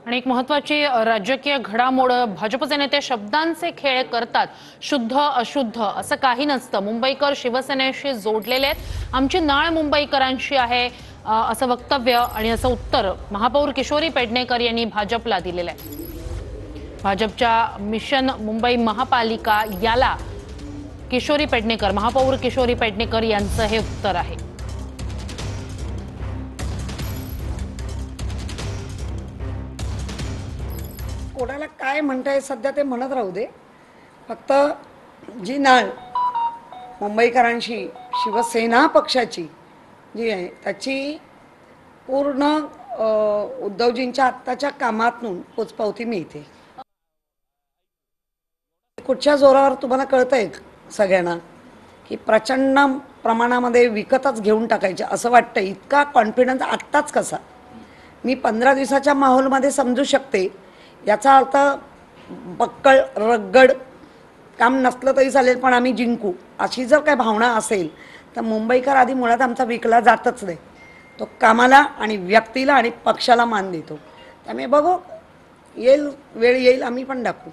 आणि एक महत्त्वाची राजकीय घडामोड, भाजपचे नेते शब्दांचे खेळ करतात. शुद्ध अशुद्ध असं काही नसतं. मुंबईकर शिवसेनेशी जोडलेले आहेत. आमची नाळ मुंबईकरांशी आहे, असं वक्तव्य आणि असं उत्तर महापौर किशोरी पेडणेकर यांनी भाजपला दिलेलं आहे. भाजपच्या मिशन मुंबई महापालिका याला किशोरी पेडणेकर, महापौर किशोरी पेडणेकर यांचं हे उत्तर आहे. कोणाला काय म्हणताय सध्या ते म्हणत राहू दे. फक्त जी नाळ मुंबईकरांशी शिवसेना पक्षाची जी आहे त्याची पूर्ण उद्धवजींच्या आत्ताच्या कामातून पोचपावती मिळते. कुठच्या जोरावर तुम्हाला कळतंय सगळ्यांना की प्रचंड प्रमाणामध्ये विकतच घेऊन टाकायचे असं वाटतं. इतका कॉन्फिडन्स आत्ताच कसा? मी 15 दिवसाच्या माहोलमध्ये समजू शकते. याचा अर्थ बक्कळ रगड काम नसलं तरी चालेल पण आम्ही जिंकू अशी जर काय भावना असेल तर मुंबईकर आधी मुळात आमचा विकला जातच नाही. तो कामाला आणि व्यक्तीला आणि पक्षाला मान देतो. त्यामुळे बघू, येईल वेळ येईल, आम्ही पण दाखवू.